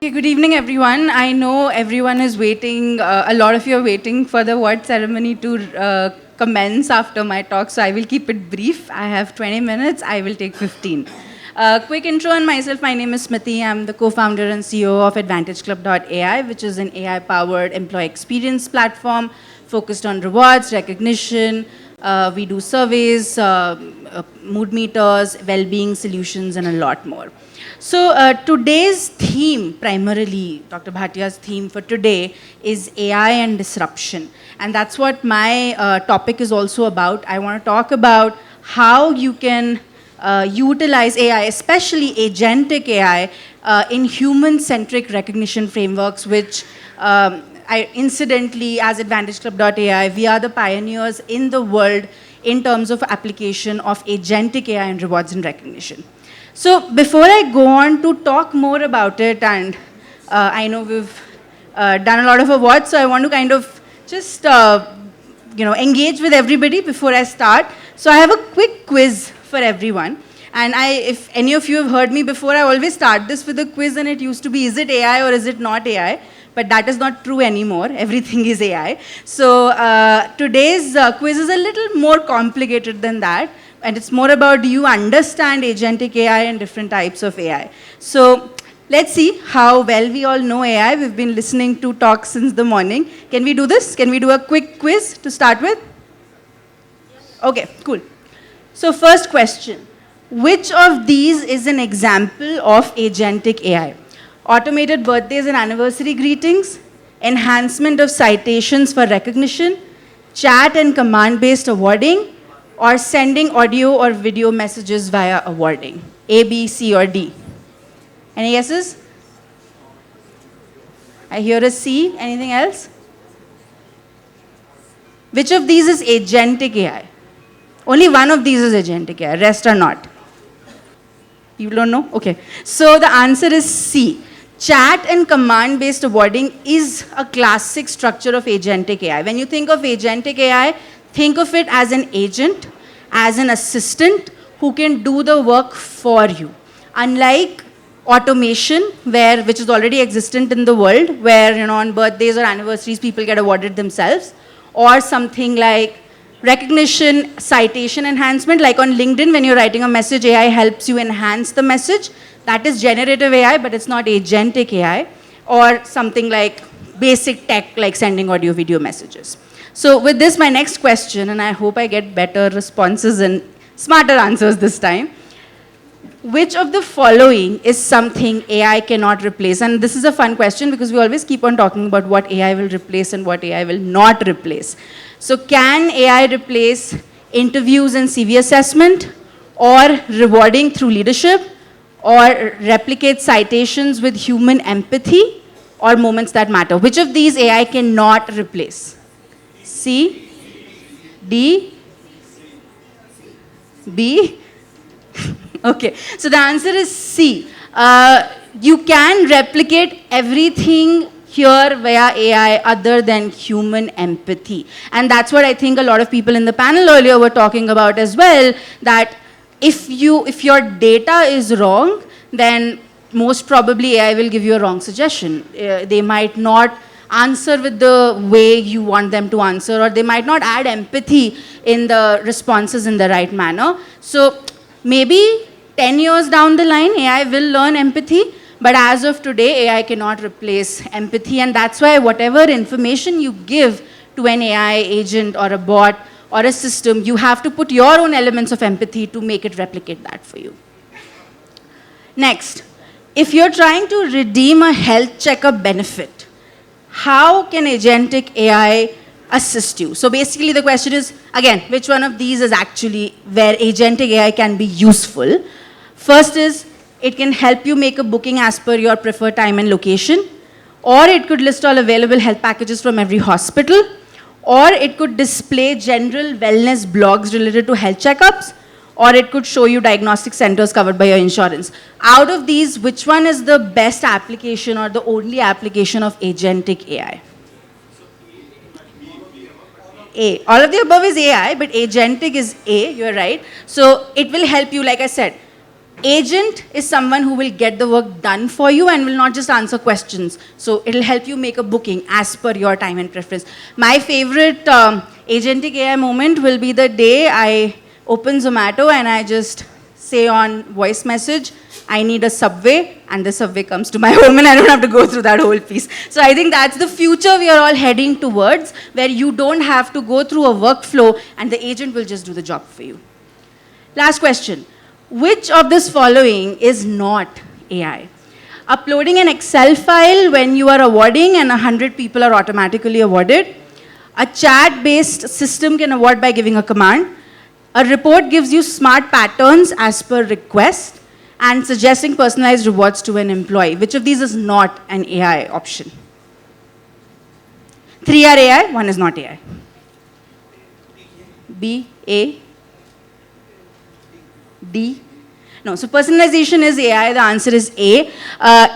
Okay, good evening, everyone. I know everyone is waiting, a lot of you are waiting for the award ceremony to commence after my talk, so I will keep it brief. I have 20 minutes, I will take 15. Quick intro on myself. My name is Smriti. I'm the co-founder and CEO of AdvantageClub.ai, which is an AI-powered employee experience platform focused on rewards, recognition. We do surveys, mood meters, well-being solutions, and a lot more. So today's theme, primarily, Dr. Bhatia's theme for today is AI and disruption. And that's what my topic is also about. I want to talk about how you can utilize AI, especially agentic AI, in human-centric recognition frameworks, which incidentally, as AdvantageClub.ai, we are the pioneers in the world in terms of application of agentic AI and rewards and recognition. So before I go on to talk more about it, and I know we've done a lot of awards, so I want to kind of just engage with everybody before I start. So I have a quick quiz for everyone. And if any of you have heard me before, I always start this with a quiz, and it used to be, is it AI or is it not AI? But that is not true anymore. Everything is AI. So today's quiz is a little more complicated than that. And it's more about, do you understand agentic AI and different types of AI? So let's see how well we all know AI. We've been listening to talks since the morning. Can we do this? Can we do a quick quiz to start with? Okay, cool. So first question. Which of these is an example of agentic AI? Automated birthdays and anniversary greetings, enhancement of citations for recognition, chat and command-based awarding, or sending audio or video messages via awarding? A, B, C, or D? Any guesses? I hear a C. Anything else? Which of these is agentic AI? Only one of these is agentic AI. Rest are not. You don't know? Okay. So the answer is C. Chat and command-based awarding is a classic structure of agentic AI. When you think of agentic AI, think of it as an agent, as an assistant who can do the work for you. Unlike automation, which is already existent in the world, where on birthdays or anniversaries people get awarded themselves, or something like recognition, citation enhancement, like on LinkedIn, when you're writing a message, AI helps you enhance the message. That is generative AI, but it's not agentic AI. Or something like basic tech, like sending audio, video messages. So with this, my next question, and I hope I get better responses and smarter answers this time. Which of the following is something AI cannot replace? And this is a fun question because we always keep on talking about what AI will replace and what AI will not replace. So can AI replace interviews and CV assessment, or rewarding through leadership, or replicate citations with human empathy, or moments that matter? Which of these AI cannot replace? C, D, B? Okay, so the answer is C. You can replicate everything here via AI other than human empathy. And that's what I think a lot of people in the panel earlier were talking about as well, that if your data is wrong, then most probably AI will give you a wrong suggestion. They might not answer with the way you want them to answer, or they might not add empathy in the responses in the right manner. So maybe 10 years down the line, AI will learn empathy, but as of today, AI cannot replace empathy, and that's why whatever information you give to an AI agent or a bot or a system, you have to put your own elements of empathy to make it replicate that for you. Next, if you're trying to redeem a health checkup benefit, how can agentic AI assist you? So basically the question is, again, which one of these is actually where agentic AI can be useful? First is, it can help you make a booking as per your preferred time and location, or it could list all available health packages from every hospital, or it could display general wellness blogs related to health checkups, or it could show you diagnostic centers covered by your insurance. Out of these, which one is the best application or the only application of agentic AI? A. All of the above is AI, but agentic is A, you're right. So it will help you, like I said, Agent is someone who will get the work done for you and will not just answer questions. So it'll help you make a booking as per your time and preference. My favorite agentic AI moment will be the day I open Zomato and I just say on voice message, I need a Subway, and the Subway comes to my home and I don't have to go through that whole piece. So I think that's the future we are all heading towards, where you don't have to go through a workflow and the agent will just do the job for you. Last question. Which of this following is not AI? Uploading an Excel file when you are awarding and 100 people are automatically awarded. A chat-based system can award by giving a command. A report gives you smart patterns as per request and suggesting personalized rewards to an employee. Which of these is not an AI option? 3 are AI, 1 is not AI. B, A, D. No, so personalization is AI, the answer is A.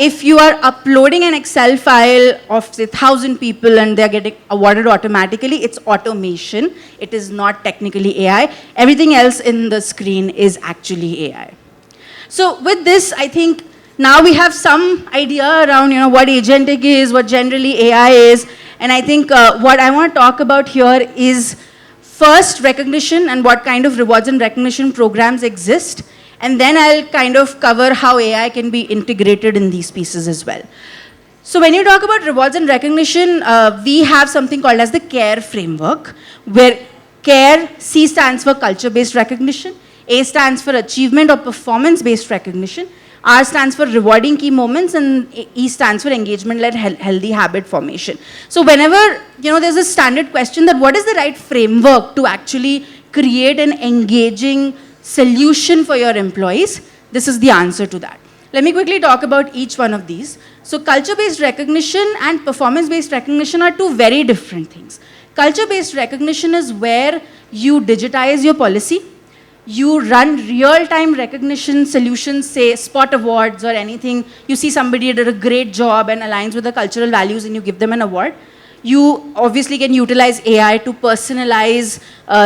If you are uploading an Excel file of say 1,000 people and they're getting awarded automatically, it's automation. It is not technically AI. Everything else in the screen is actually AI. So with this, I think now we have some idea around what agentic is, what generally AI is, and I think what I want to talk about here is first recognition and what kind of rewards and recognition programs exist, and then I'll kind of cover how AI can be integrated in these pieces as well. So when you talk about rewards and recognition, we have something called as the CARE framework, where CARE, C stands for culture-based recognition, A stands for achievement or performance-based recognition, R stands for rewarding key moments, and E stands for engagement-led healthy habit formation. So whenever, there's a standard question that what is the right framework to actually create an engaging solution for your employees, this is the answer to that. Let me quickly talk about each one of these. So culture-based recognition and performance-based recognition are two very different things. Culture-based recognition is where you digitize your policy, you run real-time recognition solutions, say Spot Awards or anything. You see somebody did a great job and aligns with the cultural values and you give them an award. You obviously can utilize AI to personalize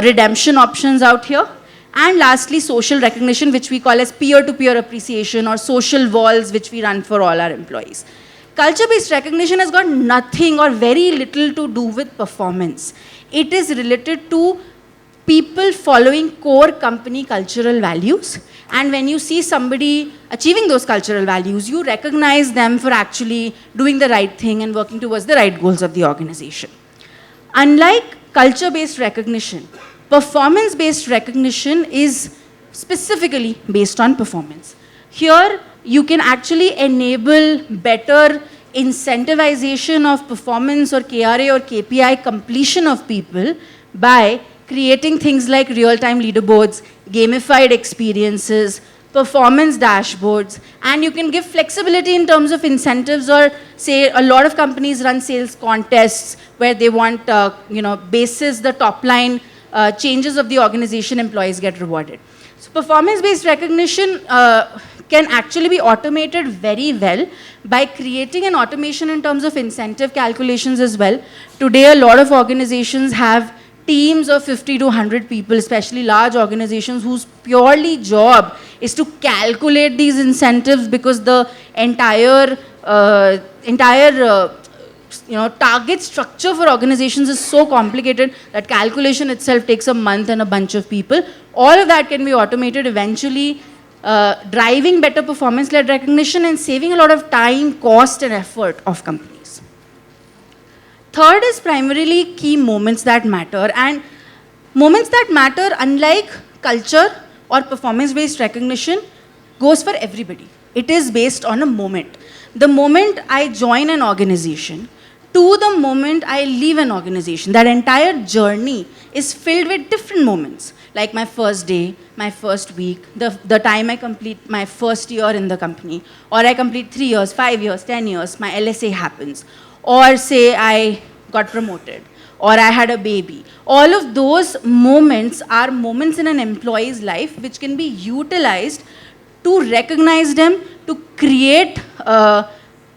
redemption options out here. And lastly, social recognition, which we call as peer-to-peer appreciation or social walls, which we run for all our employees. Culture-based recognition has got nothing or very little to do with performance. It is related to people following core company cultural values. And when you see somebody achieving those cultural values, you recognize them for actually doing the right thing and working towards the right goals of the organization. Unlike culture-based recognition, performance-based recognition is specifically based on performance. Here, you can actually enable better incentivization of performance or KRA or KPI completion of people by creating things like real-time leaderboards, gamified experiences, performance dashboards, and you can give flexibility in terms of incentives, or say a lot of companies run sales contests where they want, basis the top line changes of the organization, employees get rewarded. So performance-based recognition can actually be automated very well by creating an automation in terms of incentive calculations as well. Today, a lot of organizations have teams of 50 to 100 people, especially large organizations whose purely job is to calculate these incentives, because the entire target structure for organizations is so complicated that calculation itself takes a month and a bunch of people. All of that can be automated, eventually driving better performance-led recognition and saving a lot of time, cost, and effort of companies. Third is primarily key moments that matter. And moments that matter, unlike culture or performance-based recognition, goes for everybody. It is based on a moment. The moment I join an organization to the moment I leave an organization, that entire journey is filled with different moments, like my first day, my first week, the time I complete my first year in the company, or I complete 3 years, 5 years, 10 years, my LSA happens, or say I got promoted, or I had a baby. All of those moments are moments in an employee's life which can be utilized to recognize them, to create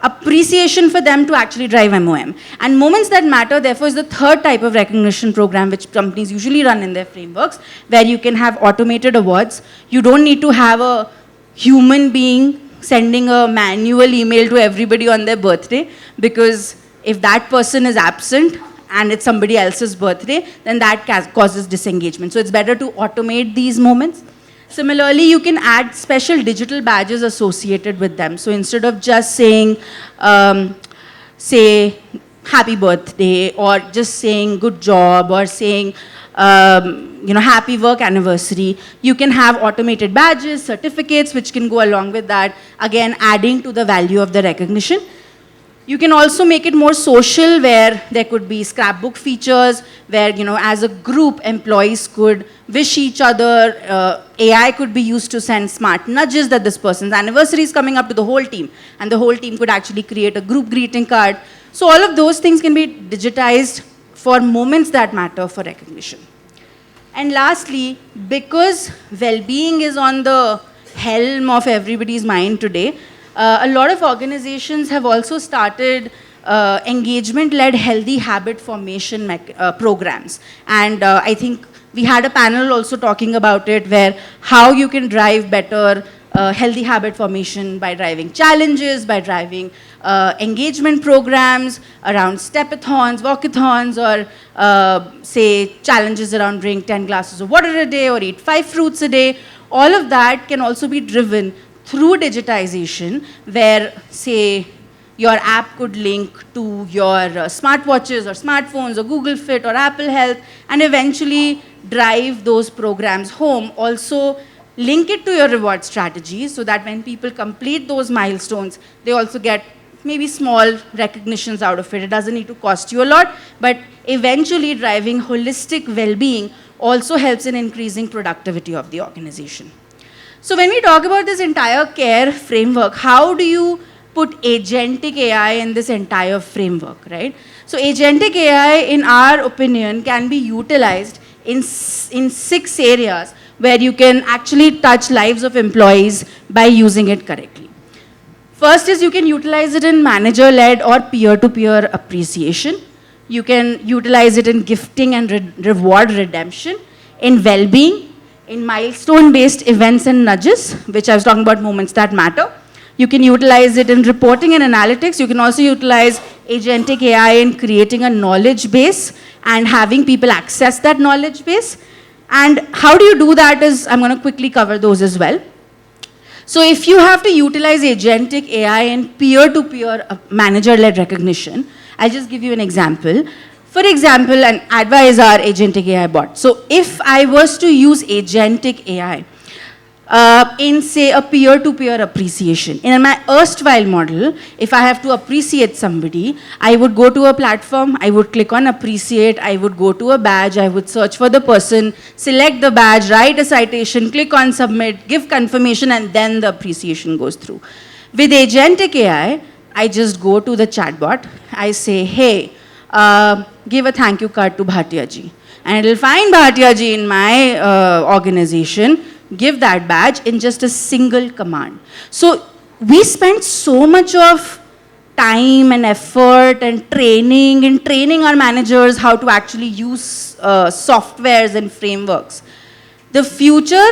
appreciation for them, to actually drive MOM. And moments that matter, therefore, is the third type of recognition program which companies usually run in their frameworks, where you can have automated awards. You don't need to have a human being sending a manual email to everybody on their birthday, because if that person is absent and it's somebody else's birthday, then that causes disengagement. So it's better to automate these moments. Similarly, you can add special digital badges associated with them. So instead of just saying, say, happy birthday, or just saying good job, or saying, happy work anniversary, you can have automated badges, certificates, which can go along with that, again, adding to the value of the recognition. You can also make it more social, where there could be scrapbook features, where, as a group, employees could wish each other. AI could be used to send smart nudges that this person's anniversary is coming up to the whole team, and the whole team could actually create a group greeting card. So all of those things can be digitized for moments that matter for recognition. And lastly, because well-being is on the helm of everybody's mind today, a lot of organizations have also started engagement-led healthy habit formation programs. And I think we had a panel also talking about it, where how you can drive better healthy habit formation by driving challenges, by driving engagement programs around stepathons, walkathons, or say challenges around drink 10 glasses of water a day or eat 5 fruits a day. All of that can also be driven through digitization, where, say, your app could link to your smartwatches or smartphones or Google Fit or Apple Health, and eventually drive those programs home. Also, link it to your reward strategy, so that when people complete those milestones, they also get maybe small recognitions out of it. It doesn't need to cost you a lot, but eventually driving holistic well-being also helps in increasing productivity of the organization. So when we talk about this entire care framework, how do you put agentic AI in this entire framework, right? So agentic AI, in our opinion, can be utilized in 6 areas where you can actually touch lives of employees by using it correctly. First is, you can utilize it in manager-led or peer-to-peer appreciation. You can utilize it in gifting and reward redemption, in well-being, in milestone-based events and nudges, which I was talking about, moments that matter. You can utilize it in reporting and analytics. You can also utilize agentic AI in creating a knowledge base and having people access that knowledge base. And how do you do that is, I'm going to quickly cover those as well. So if you have to utilize agentic AI in peer-to-peer manager-led recognition, I'll just give you an example. For example, an Adva is our agentic AI bot. So if I was to use agentic AI in, say, a peer-to-peer appreciation, in my erstwhile model, if I have to appreciate somebody, I would go to a platform, I would click on appreciate, I would go to a badge, I would search for the person, select the badge, write a citation, click on submit, give confirmation, and then the appreciation goes through. With agentic AI, I just go to the chatbot, I say, hey, give a thank you card to Bhatia ji. And it will find Bhatia ji in my organization, give that badge in just a single command. So we spend so much of time and effort and training in training our managers how to actually use softwares and frameworks. The future,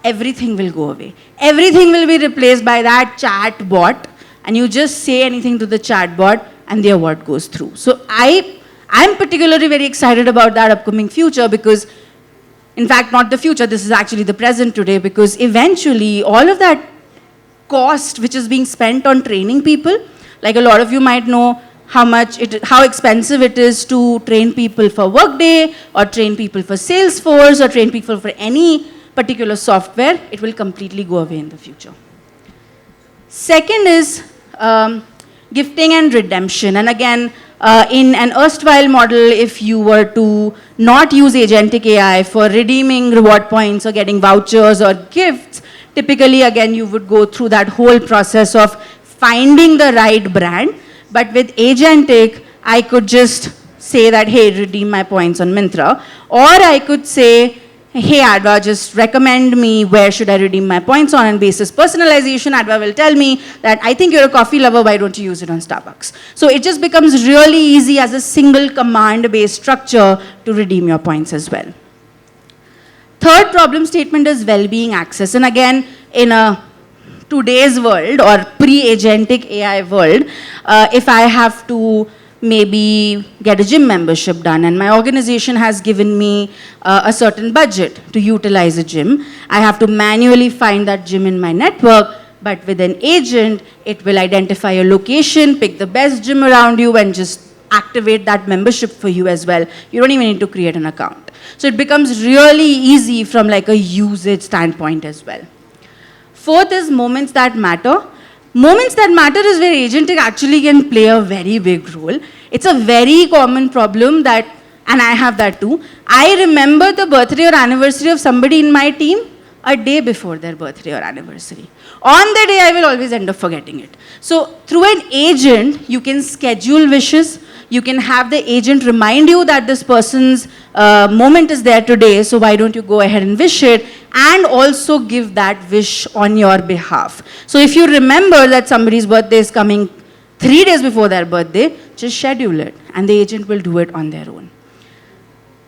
everything will go away. Everything will be replaced by that chat bot, and you just say anything to the chat bot and their word goes through. So I'm particularly very excited about that upcoming future, because in fact, not the future, this is actually the present today, because eventually all of that cost which is being spent on training people, like a lot of you might know how expensive it is to train people for Workday, or train people for Salesforce, or train people for any particular software, it will completely go away in the future. Second is gifting and redemption. And again, in an erstwhile model, if you were to not use agentic AI for redeeming reward points or getting vouchers or gifts, typically, again, you would go through that whole process of finding the right brand. But with agentic, I could just say that, hey, redeem my points on Myntra. Or I could say, hey, Adva, just recommend me where should I redeem my points on, and basis personalization, Adva will tell me that I think you're a coffee lover, why don't you use it on Starbucks? So it just becomes really easy as a single command-based structure to redeem your points as well. Third problem statement is well-being access. And again, in a today's world or pre-agentic AI world, if I have to maybe get a gym membership done and my organization has given me a certain budget to utilize a gym, I have to manually find that gym in my network, but with an agent, it will identify a location, pick the best gym around you and just activate that membership for you as well. You don't even need to create an account. So it becomes really easy from like a usage standpoint as well. Fourth is moments that matter. Moments that matter is where agentic actually can play a very big role. It's a very common problem that, and I have that too. I remember the birthday or anniversary of somebody in my team a day before their birthday or anniversary. On the day, I will always end up forgetting it. So through an agent, you can schedule wishes. You can have the agent remind you that this person's moment is there today, so why don't you go ahead and wish it, and also give that wish on your behalf. So if you remember that somebody's birthday is coming 3 days before their birthday, just schedule it, and the agent will do it on their own.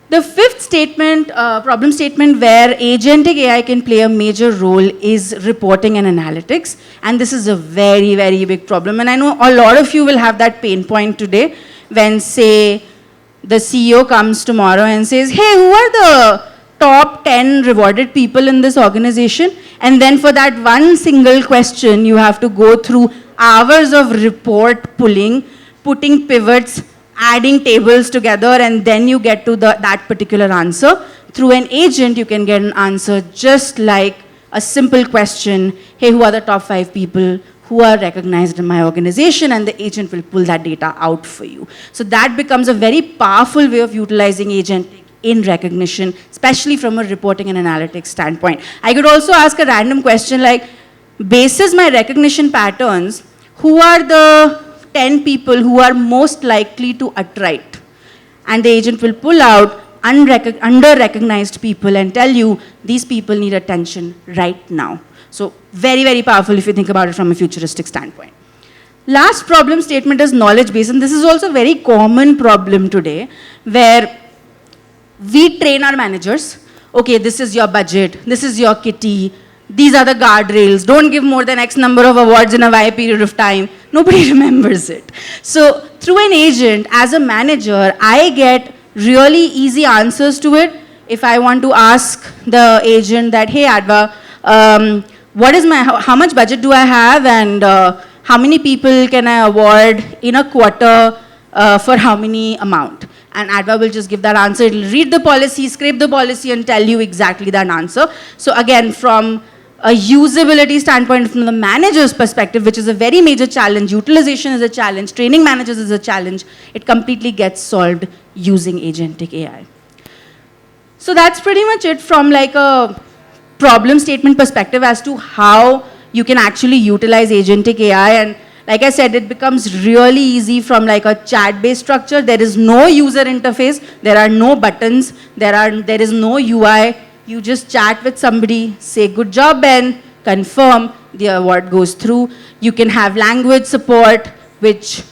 The fifth statement, problem statement where agentic AI can play a major role is reporting and analytics. And this is a very, very big problem. And I know a lot of you will have that pain point today when, say, the CEO comes tomorrow and says, hey, who are the top 10 rewarded people in this organization? And then for that one single question, you have to go through hours of report pulling, putting pivots, adding tables together, and then you get to that particular answer. Through an agent, you can get an answer just like a simple question, hey, who are the top 5 people who are recognized in my organization, and the agent will pull that data out for you. So that becomes a very powerful way of utilizing agentic in recognition, especially from a reporting and analytics standpoint. I could also ask a random question like, basis my recognition patterns, who are the 10 people who are most likely to attrite? And the agent will pull out under-recognized people and tell you, these people need attention right now. So very, very powerful if you think about it from a futuristic standpoint. Last problem statement is knowledge base, and this is also a very common problem today, where we train our managers, okay, this is your budget, this is your kitty, these are the guardrails, don't give more than X number of awards in a Y period of time. Nobody remembers it. So through an agent, as a manager, I get really easy answers to it. If I want to ask the agent that, hey Adva, what is how much budget do I have, and how many people can I award in a quarter for how many amount? And Adva will just give that answer. It will read the policy, scrape the policy, and tell you exactly that answer. So again, from a usability standpoint, from the manager's perspective, which is a very major challenge, utilization is a challenge, training managers is a challenge, it completely gets solved using agentic AI. So that's pretty much it from like a problem statement perspective as to how you can actually utilize agentic AI. And like I said, it becomes really easy from like a chat-based structure. There is no user interface, there are no buttons, there is no UI. You just chat with somebody, say, good job, Ben, confirm, the award goes through. You can have language support, which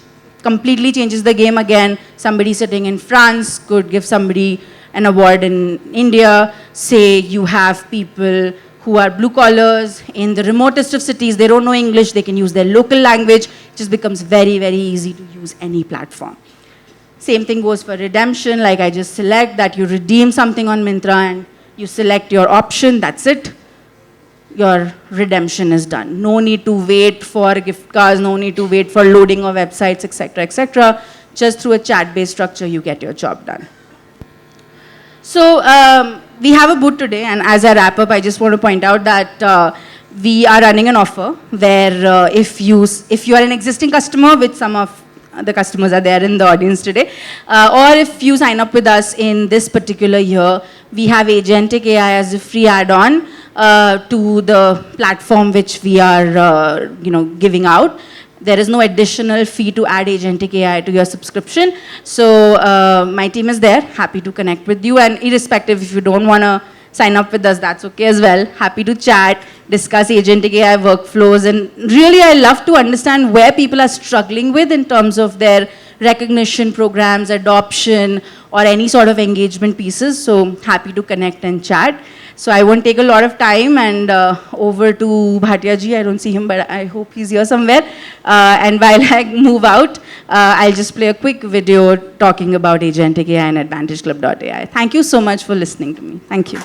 completely changes the game again. Somebody sitting in France could give somebody an award in India. Say you have people who are blue collars in the remotest of cities, they don't know English, they can use their local language. It just becomes very, very easy to use any platform. Same thing goes for redemption, like I just select that you redeem something on Myntra and you select your option, that's it. Your redemption is done. No need to wait for gift cards, no need to wait for loading of websites, etc., etc. Just through a chat-based structure, you get your job done. So we have a booth today, and as I wrap up, I just want to point out that we are running an offer where if you are an existing customer, which some of the customers are there in the audience today, or if you sign up with us in this particular year, we have agentic AI as a free add-on to the platform which we are giving out. There is no additional fee to add agentic AI to your subscription. So my team is there, happy to connect with you, and irrespective if you don't want to sign up with us, that's okay as well. Happy to chat, discuss agentic AI workflows, and really I love to understand where people are struggling with in terms of their recognition programs, adoption, or any sort of engagement pieces. So happy to connect and chat. So I won't take a lot of time, and over to Bhatia ji. I don't see him, but I hope he's here somewhere. And while I move out, I'll just play a quick video talking about agentic AI and AdvantageClub.ai. Thank you so much for listening to me. Thank you.